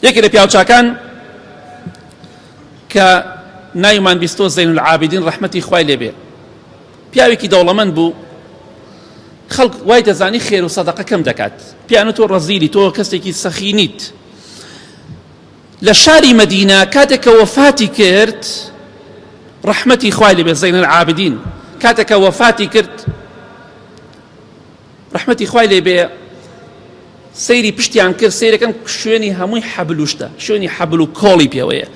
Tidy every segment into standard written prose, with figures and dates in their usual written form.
یەکێک لە پیاوچاکان کە ناویمان بیستۆ زەین العابدین ڕەحمەتی خوای لێبێ، پیاوێکی دەوڵەمەند بوو، خەڵک وای دەزانی خێر و سەدەقە کەم دەکات، پیانە تۆ ڕەزیلی، تۆ کەسێکی سەخینیت. لە شاری مەدینە کاتێک کە وەفاتی کرد، ڕەحمەتی خوای لێبێ زەین العابدین، کاتێک کە وەفاتی کرد ڕەحمەتی خوای لێبێ، سەیری پشتیان کرد، سەیرەکەم شوێنی هەمووی حەبلوشتە، شوێنی حەبل و کۆڵی پێوەیە.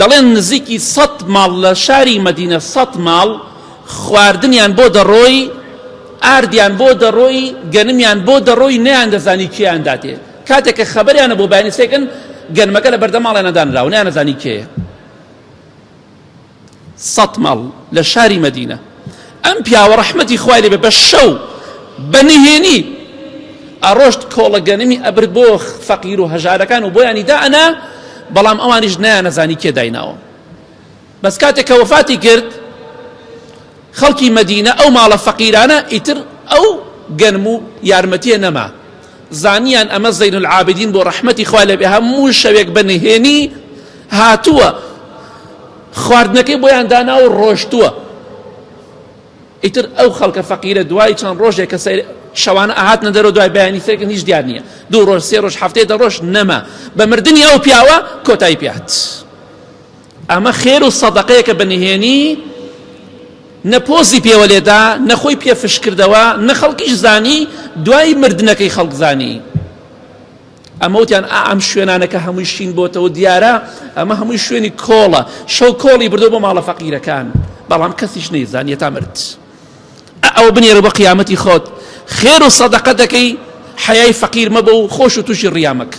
دەڵێن نزیکی 100 ماڵ لە شاری مەدینە، 100 ماڵ خواردنیان بۆ دەڕۆی، ئاردیان بۆ دەڕۆی، گەنمیان بۆ دەڕۆی، نەیان دەزانی کێیان داتێ. کاتێک کە خەبەریانە بۆ بەیانی سێکن، گەنمەکە لە بەردەماڵیانە دانراوە، نەیان دەزانی کێیە. 100 ماڵ لە شاری مەدینە. ئەم پیاوە ڕەحمەتی خوای لێبێ بە شەو بەنهێنی ئەڕۆشت کۆڵە گەنمی ئەبرد بۆ فەقیر و هەژارەکان و بۆیانی دائەنا، بەڵام ئەوانیش نەیان نەزانی کێ دایناوە. بەس کاتێک کە وەفاتی کرد، خەڵکی مەدینە ئەو ماڵە فەقیرانە ئیتر ئەو گەنم و یارمەتیە نەما، زانیان ئەمە زەین العابدین بۆ ڕەحمەتی خوای لێبێ هەموو شەوێک بەنهێنی هاتووە، خواردنەکەی بۆیان داناوە و ڕۆشتووە. ئیتر ئەو خەڵکە فەقیرە دوای چەند ڕۆژێک کە شەوانە ئاهاتنە دەرەوە، دوای بەیانی سێکن هیچ دیار نییە، 2 ڕۆژ 3 ڕۆژ هەفتەیە 10 ڕۆژ نەما، بە مردنی ئەو پیاوە کۆتایی پێهات. ئەمە خێر و سەدەقەیە کە بەنهێنی نەپۆزی پێوە لێدا، نەخۆی پێفش کردەوە، نە خەڵکیش زانی، دوای مردنەکەی خەڵک زانی. ئەمە وتیان ئەم شوێنانەکە هەمووی شین بۆتەوە دیارە، ئەمە هەمووی شوێنی کۆڵە، شەو کۆڵی بردو بۆ ماڵە فەقیرەکان، بەڵام کەسیش نەیزانی تا مرد. ئەوە بنێرە بە قیامەتی خۆت، خێر و سەدەقە دەکەی، حەیای فەقیر مەبە و خۆش و تووشی ڕیامەک.